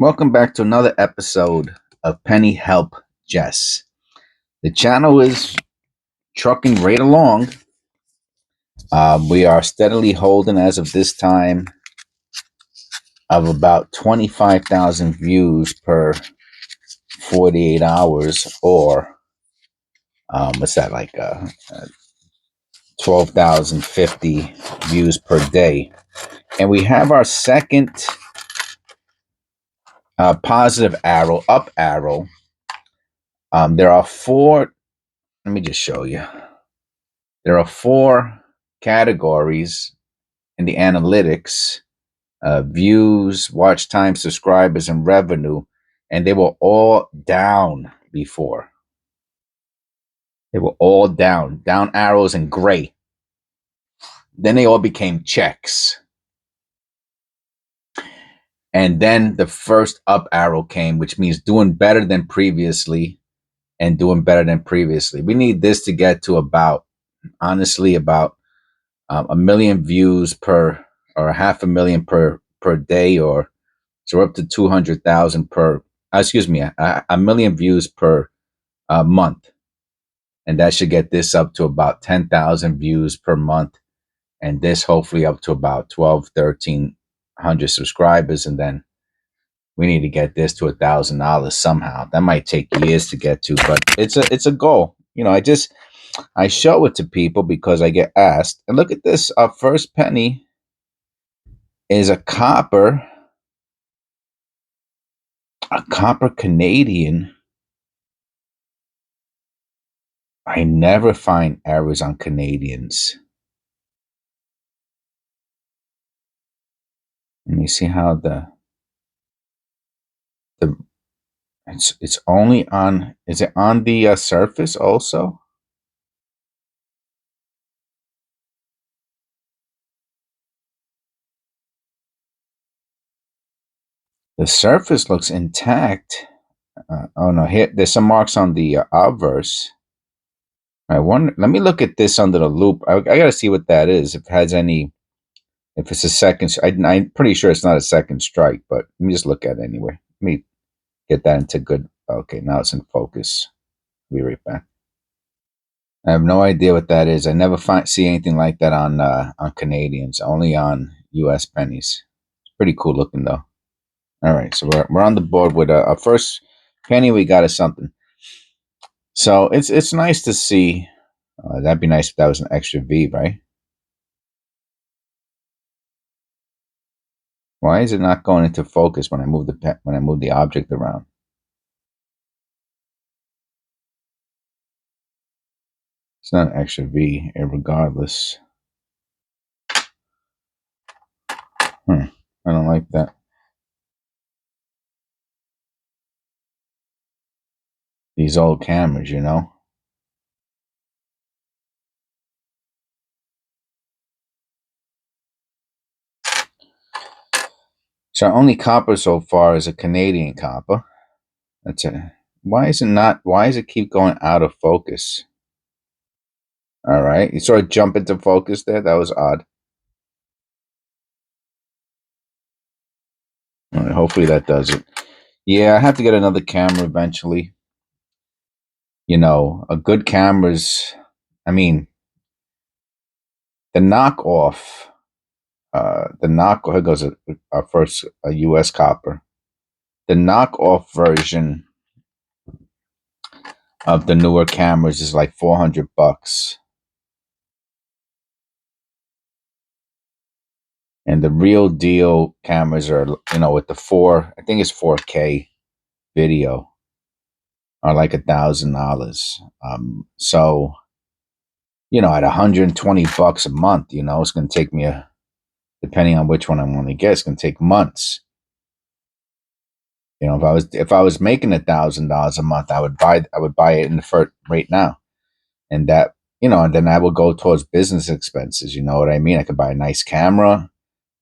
Welcome back to another episode of Penny Help Jess. The channel is trucking right along. We are steadily holding, as of this time, of about 25,000 views per 48 hours, or what's that, like 12,050 views per day. And we have our second positive arrow, up arrow. There are four. Let me just show you. There are four categories in the analytics: views, watch time, subscribers, and revenue. And they were all down before. They were all down arrows in gray. Then they all became checks. And then the first up arrow came, which means doing better than previously and doing better than previously. We need this to get to about, honestly, about 1 million views per, or 500,000 per day, or so we're up to 200,000 per, excuse me, a million views per month. And that should get this up to about 10,000 views per month. And this hopefully up to about 1,300 subscribers. And then we need to get this to $1,000 somehow. That might take years to get to, but it's a goal. You know, I show it to people because I get asked. And look at this. Our first penny is a copper Canadian. I never find errors on Canadians. Let me see how the it's only on. Is it on the surface also? The surface looks intact. Oh no, here there's some marks on the obverse. I wonder. Let me look at this under the loop. I gotta see what that is. If it has any. If it's a second, I'm pretty sure it's not a second strike. But let me just look at it anyway. Let me get that into good. Okay, now it's in focus. Be right back. I have no idea what that is. I never see anything like that on Canadians. Only on U.S. pennies. It's pretty cool looking though. All right, so we're on the board with our first penny we got is something. So it's nice to see. That'd be nice if that was an extra V, right? Why is it not going into focus when I move the object around? It's not an extra V, regardless. I don't like that. These old cameras, you know. So our only copper so far is a Canadian copper. That's it. Why is it keep going out of focus? All right. You saw it jump into focus there? That was odd. All right, hopefully that does it. Yeah, I have to get another camera eventually. You know, a good camera's, I mean, the knockoff, here goes our first US copper. The knockoff version of the newer cameras is like $400. And the real deal cameras are, you know, with the I think it's 4K video, are like $1,000. So, you know, at $120 a month, you know, it's going to take me depending on which one I want to get, it's going to take months. You know, if I was making $1,000 a month, I would buy it in the first right now, and that, you know, and then I would go towards business expenses. You know what I mean? I could buy a nice camera,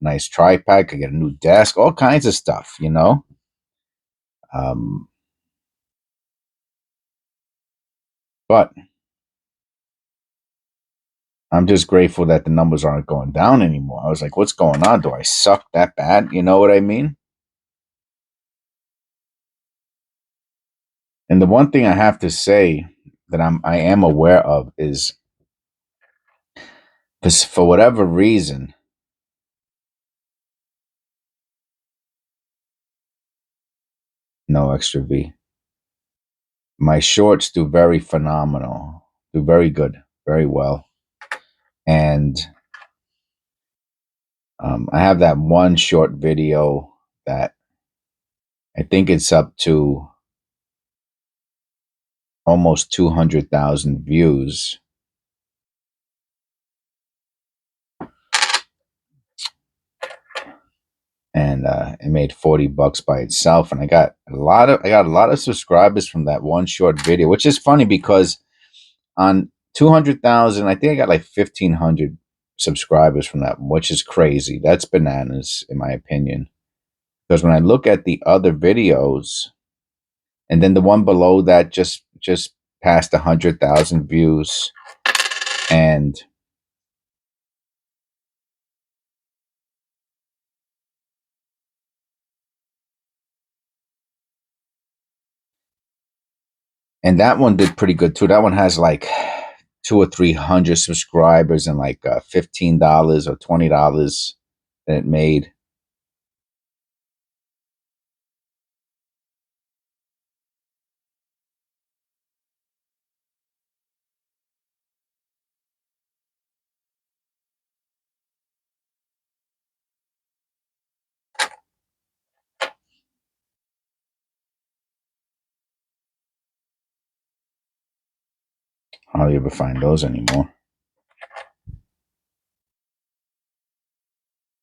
nice tripod, could get a new desk, all kinds of stuff. You know, but I'm just grateful that the numbers aren't going down anymore. I was like, what's going on? Do I suck that bad? You know what I mean? And the one thing I have to say that I am aware of is, because for whatever reason, no extra V. My shorts do very phenomenal, do very good, very well. And I have that one short video that I think it's up to almost 200,000 views. And it made $40 by itself. And I got a lot of subscribers from that one short video, which is funny because on 200,000, I think I got like 1,500 subscribers from that, which is crazy. That's bananas, in my opinion. Because when I look at the other videos, and then the one below that just passed 100,000 views, and that one did pretty good too. That one has like 200 or 300 subscribers and like $15 or $20 that it made. I don't ever find those anymore.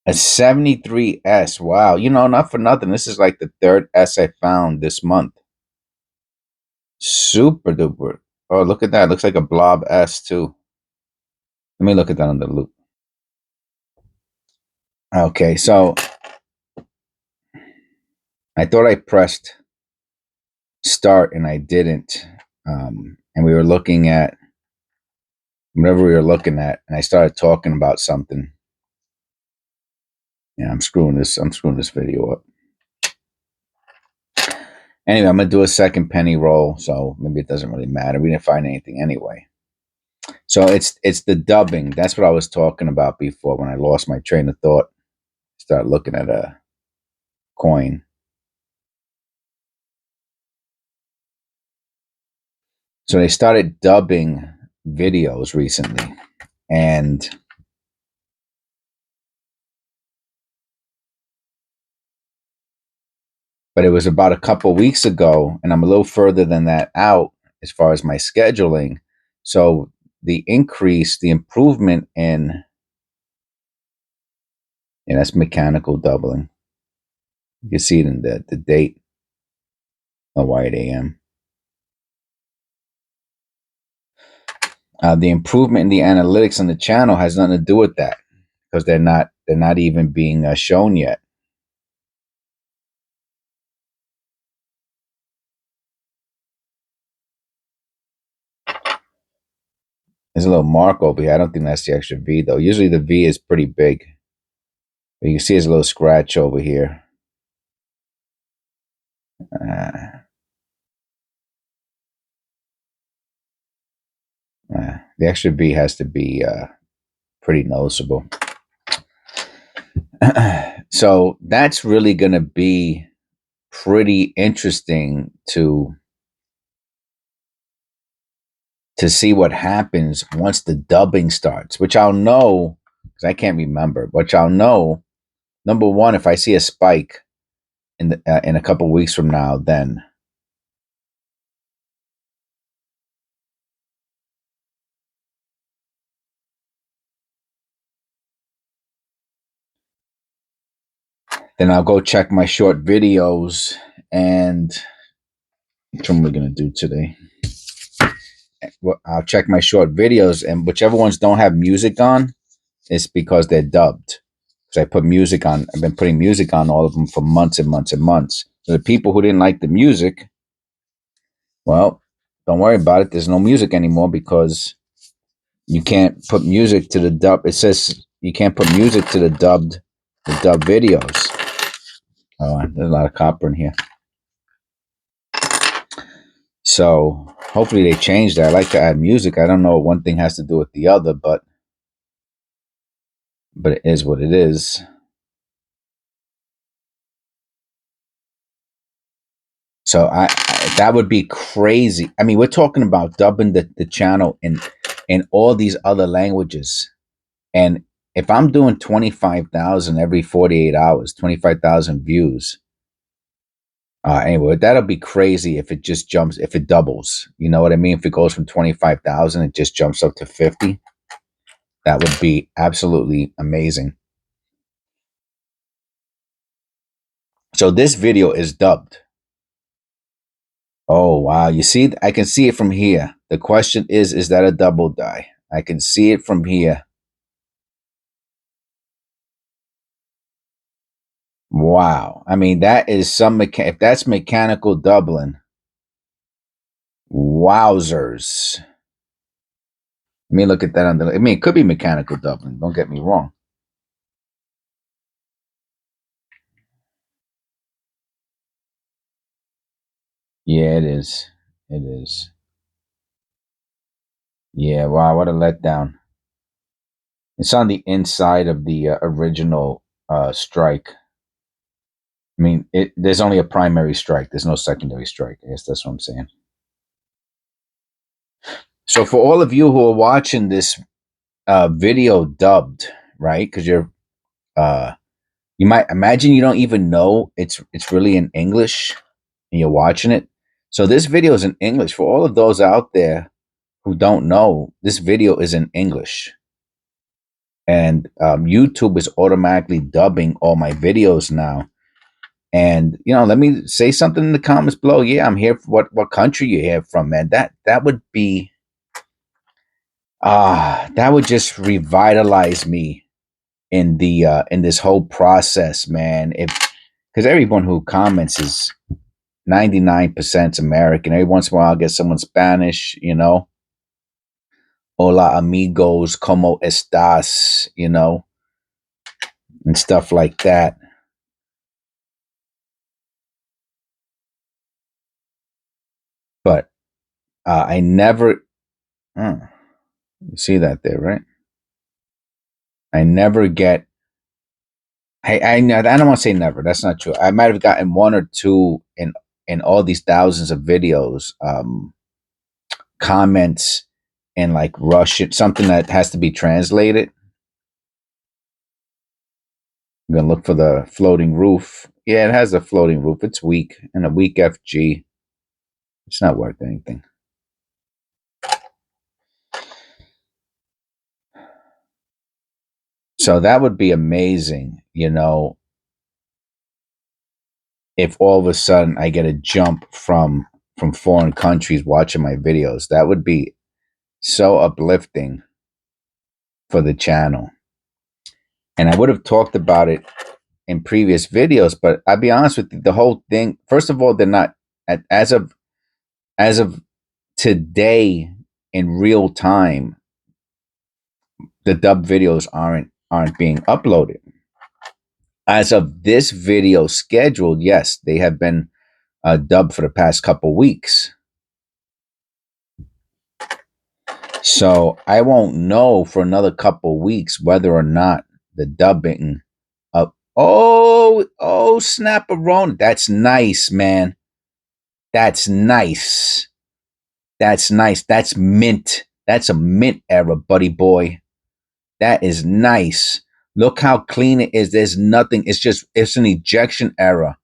A 73S. Wow. You know, not for nothing. This is like the third S I found this month. Super duper. Oh, look at that. It looks like a blob S too. Let me look at that under the loop. Okay, so I thought I pressed start and I didn't. And we were looking at whatever we were looking at, and I started talking about something. Yeah, I'm screwing this video up. Anyway, I'm gonna do a second penny roll, so maybe it doesn't really matter. We didn't find anything anyway. So it's the dubbing. That's what I was talking about before when I lost my train of thought. Start looking at a coin. So they started dubbing videos recently, and but it was about a couple weeks ago, and I'm a little further than that out as far as my scheduling. So the increase, the improvement in, and that's mechanical doubling. You can see it in the date, White AM. The improvement in the analytics on the channel has nothing to do with that because they're not even being shown yet. There's a little mark over here. I don't think that's the extra V though. Usually the V is pretty big. But you can see there's a little scratch over here. The extra V has to be pretty noticeable. So that's really going to be pretty interesting to see what happens once the dubbing starts, which I'll know because I can't remember. Which I'll know, number one, if I see a spike in a couple weeks from now, then I'll go check my short videos. And what am I going to do today? Well, I'll check my short videos, and whichever ones don't have music on, it's because they're dubbed. Because I put music on. I've been putting music on all of them for months and months and months. So the people who didn't like the music, well, don't worry about it. There's no music anymore because you can't put music to the dub. It says you can't put music to the dub videos. Oh, there's a lot of copper in here. So hopefully they change that. I like to add music. I don't know what one thing has to do with the other, but it is what it is. So that would be crazy. I mean, we're talking about dubbing the channel in all these other languages. And if I'm doing 25,000 every 48 hours, 25,000 views, anyway, that'll be crazy if it just jumps, if it doubles. You know what I mean? If it goes from 25,000, it just jumps up to 50. That would be absolutely amazing. So this video is dubbed. Oh, wow. You see, I can see it from here. The question is that a double die? I can see it from here. Wow. I mean, that is some if that's mechanical doubling. Wowzers. Let me look at that under. I mean, it could be mechanical doubling. Don't get me wrong. Yeah, it is. It is. Yeah. Wow. What a letdown. It's on the inside of the original strike. I mean, there's only a primary strike. There's no secondary strike. I guess that's what I'm saying. So for all of you who are watching this video dubbed, right? Because you might imagine you don't even know it's really in English and you're watching it. So this video is in English. For all of those out there who don't know, this video is in English. And YouTube is automatically dubbing all my videos now. And let me say something in the comments below. Yeah, I'm here. What country you here from, man? That would be that would just revitalize me in this whole process, man. If Because everyone who comments is 99% American. Every once in a while, I'll get someone Spanish. Hola amigos, como estás? And stuff like that. But I never. You see that there, right? I never get. I don't want to say never. That's not true. I might have gotten one or two in all these thousands of videos. Comments in like Russian, something that has to be translated. I'm gonna look for the floating roof. Yeah, it has a floating roof. It's weak and a weak FG. It's not worth anything. So that would be amazing, if all of a sudden I get a jump from foreign countries watching my videos. That would be so uplifting for the channel. And I would have talked about it in previous videos, but I'll be honest with you, the whole thing, first of all, they're not as of today in real time, the dub videos aren't being uploaded. As of this video scheduled, yes, they have been dubbed for the past couple weeks. So I won't know for another couple weeks whether or not the dubbing of snap-a-rona. That's nice, man. That's nice. That's nice. That's mint. That's a mint era, buddy boy. That is nice. Look how clean it is. There's nothing. It's an ejection error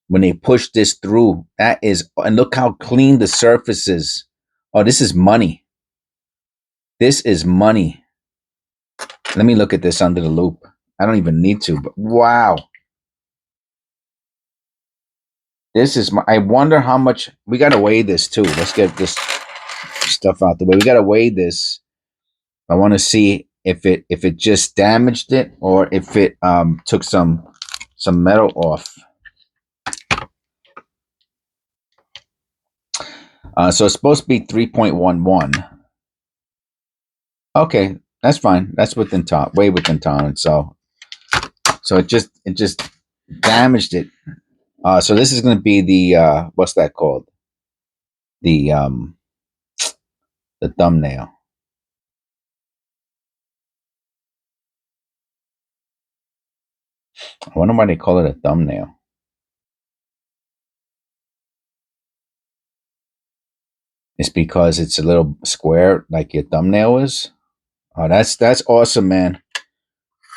when they push this through. And look how clean the surface is. Oh, this is money. This is money. Let me look at this under the loop. I don't even need to, but wow. I wonder how much, we got to weigh this too. Let's get this stuff out the way. We got to weigh this. I want to see if it just damaged it or if it took some metal off. So it's supposed to be 3.11. Okay, that's fine. That's way within tolerance. So it just damaged it. So this is going to be the what's that called? the um the thumbnail. I wonder why they call it a thumbnail. It's because it's a little square like your thumbnail is. Oh, that's awesome, man.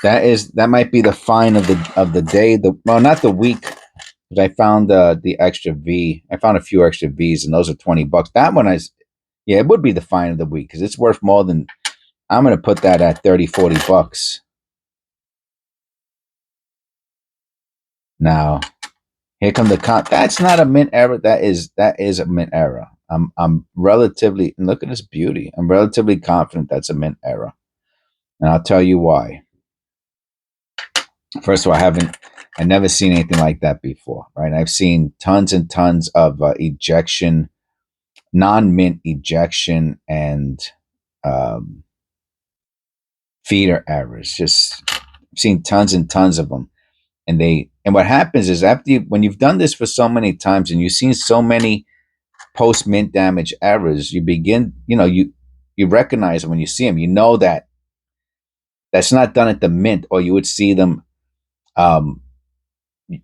That might be the find of the day. The well, not the week, because I found the extra V. I found a few extra V's, and those are $20. That one is, yeah, it would be the find of the week because it's worth more than. I'm gonna put that at 30, $40. Now here come the That's not a mint error. That is a mint error. I'm relatively, and look at this beauty. I'm relatively confident that's a mint error, and I'll tell you why. First of all, I never seen anything like that before, right? I've seen tons and tons of ejection, non-mint ejection, and um, feeder errors. Just I've seen tons and tons of them, and what happens is when you've done this for so many times and you've seen so many post mint damage errors, you begin, you recognize them when you see them. You know that that's not done at the mint, or you would see them. Um,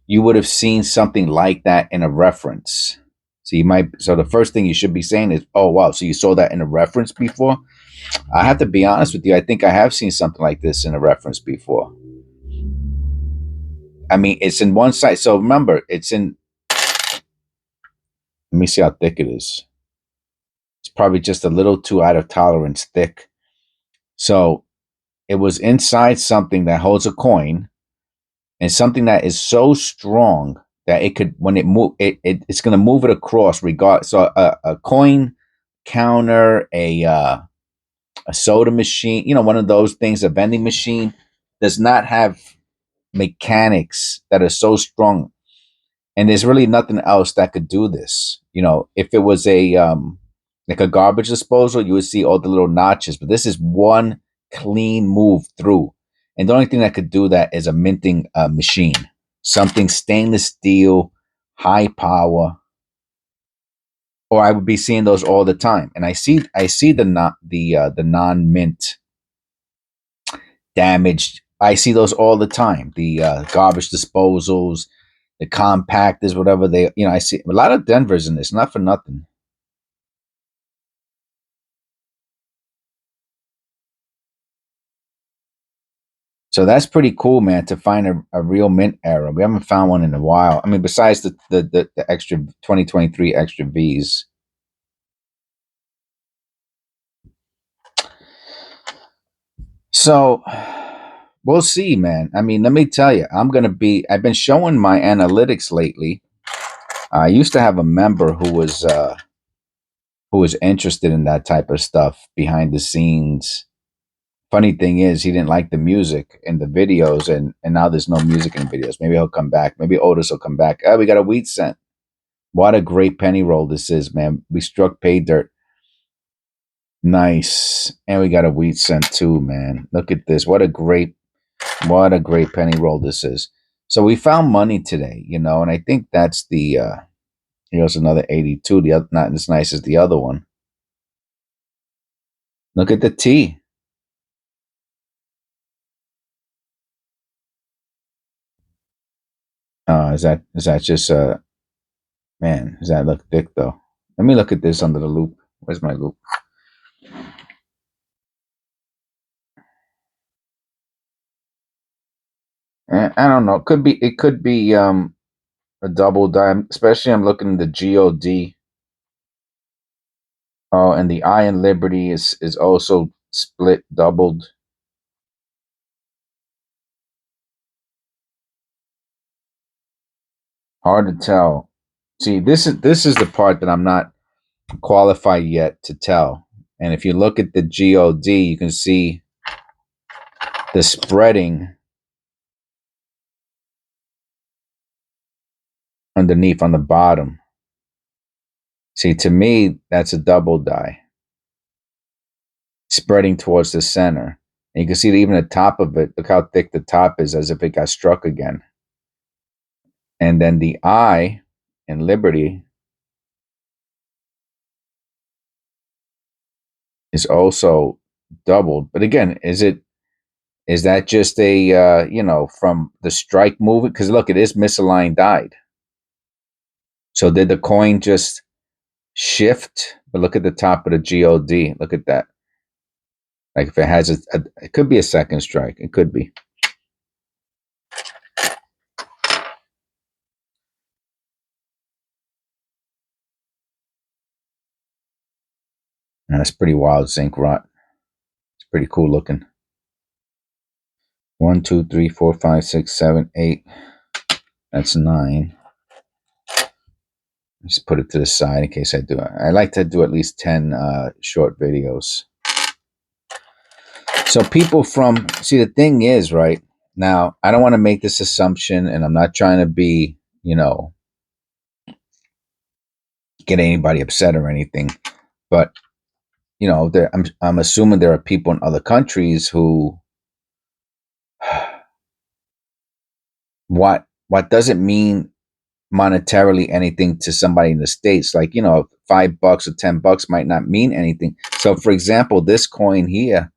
you would have seen something like that in a reference. So the first thing you should be saying is, "Oh wow, so you saw that in a reference before?" I have to be honest with you. I think I have seen something like this in a reference before. I mean, it's in one side. So remember, it's in. Let me see how thick it is. It's probably just a little too out of tolerance thick. So it was inside something that holds a coin, and something that is so strong that it could, when it move it's going to move it across regard. So a coin counter, a soda machine, one of those things, a vending machine, does not have mechanics that are so strong, and there's really nothing else that could do this. If it was a like a garbage disposal, you would see all the little notches, but this is one clean move through, and the only thing that could do that is a minting machine, something stainless steel, high power, or I would be seeing those all the time. And I see the non mint damaged. I see those all the time. The garbage disposals, the compactors, whatever they, I see a lot of Denver's in this, not for nothing. So that's pretty cool, man, to find a real mint error. We haven't found one in a while. I mean, besides the extra 2023 extra V's. So we'll see, man. I mean, let me tell you, I've been showing my analytics lately. I used to have a member who was interested in that type of stuff behind the scenes. Funny thing is, he didn't like the music in the videos, and now there's no music in the videos. Maybe he'll come back. Maybe Otis will come back. Oh, we got a wheat cent. What a great penny roll this is, man. We struck pay dirt. Nice. And we got a wheat cent too, man. Look at this. What a great penny roll this is. So we found money today, and I think that's the here's another 82. The other, not as nice as the other one. Look at the T. Is that just man, does that look thick though? Let me look at this under the loop. Where's my loop? I don't know. It could be a double dime, especially I'm looking at the God. Oh, and the I in Liberty is also split, doubled. Hard to tell. See, this is the part that I'm not qualified yet to tell. And if you look at the God, you can see the spreading underneath on the bottom. See, to me, that's a double die spreading towards the center. And you can see that even the top of it, look how thick the top is, as if it got struck again. And then the I in Liberty is also doubled. But again, is that just a from the strike movement? Because look, it is misaligned died. So did the coin just shift? But look at the top of the God. Look at that. Like if it has it could be a second strike. It could be. And that's pretty wild zinc rot. It's pretty cool looking. 1, 2, 3, 4, 5, 6, 7, 8. That's 9. Just put it to the side in case I do it. I like to do at least 10 short videos. So people see, the thing is, right now, I don't want to make this assumption, and I'm not trying to be, get anybody upset or anything, but I'm assuming there are people in other countries who what doesn't mean monetarily anything to somebody in the States. Like, $5 or $10 might not mean anything. So for example, this coin here,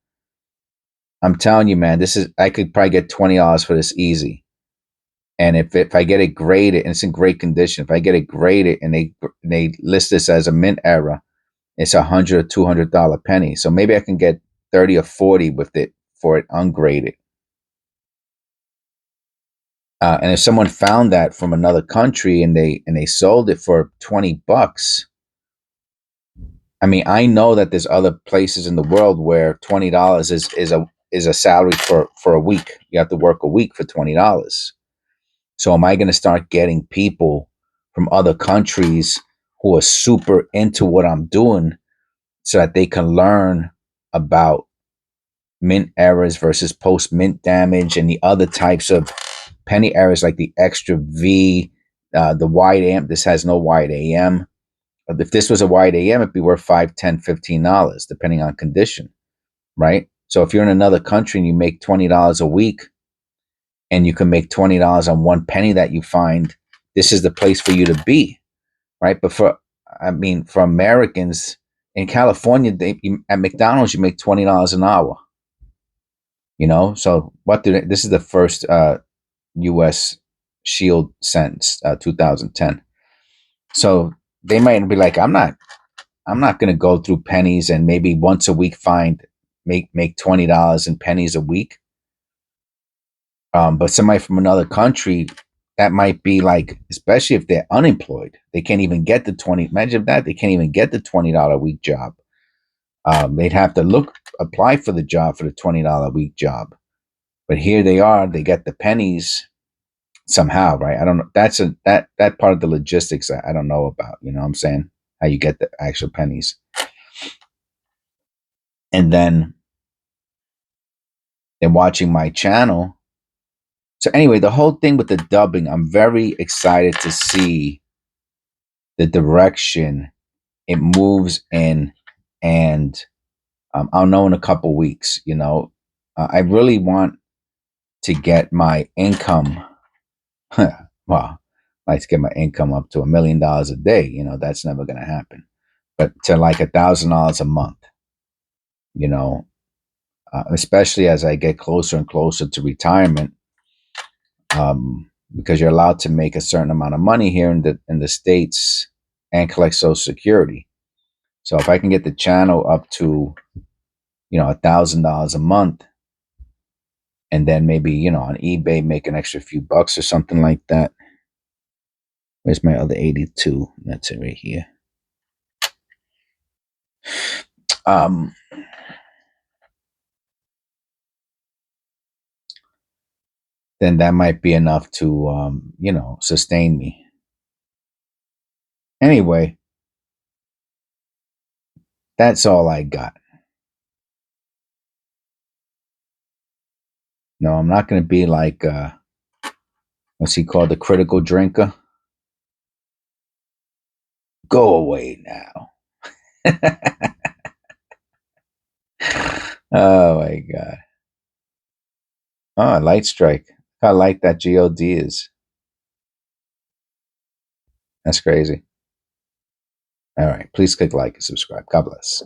I'm telling you, man, I could probably get $20 for this easy. And if I get it graded and it's in great condition, if I get it graded and they list this as a mint error, it's $100 or $200 penny. So maybe I can get 30 or 40 with it for it ungraded. And if someone found that from another country and they sold it for $20, I mean, I know that there's other places in the world where $20 is a salary for a week. You have to work a week for $20. So am I going to start getting people from other countries who are super into what I'm doing so that they can learn about mint errors versus post mint damage and the other types of penny errors like the extra V, the wide AM? This has no wide AM. If this was a wide AM, it'd be worth $5, $10, $15, depending on condition, right? So if you're in another country and you make $20 a week and you can make $20 on one penny that you find, this is the place for you to be, right? But for Americans in California, at McDonald's, you make $20 an hour, So this is the first U.S. shield sentence, 2010. So they might be like, I'm not going to go through pennies and maybe once a week make $20 in pennies a week. But somebody from another country, that might be like, especially if they're unemployed, they can't even get the 20. Imagine that they can't even get the $20 a week job. They'd have to apply for the job for the $20 a week job. But here they are, they get the pennies somehow, right? I don't know. That part of the logistics I don't know about. You know what I'm saying? How you get the actual pennies. And then they're watching my channel. So anyway, the whole thing with the dubbing, I'm very excited to see the direction it moves in, and I'll know in a couple weeks. I really want to get my income. Well, I like to get my income up to $1 million a day. That's never going to happen, but to like $1,000 a month. Especially as I get closer and closer to retirement. Because you're allowed to make a certain amount of money here in the States and collect Social Security. So if I can get the channel up to, $1,000 a month, and then maybe, on eBay make an extra few bucks or something like that. Where's my other 82? That's it right here. Then that might be enough to, sustain me. Anyway, that's all I got. No, I'm not going to be like, what's he called? The critical drinker. Go away now. Oh my God. Oh, light strike. How light that God is. That's crazy. All right. Please click like and subscribe. God bless.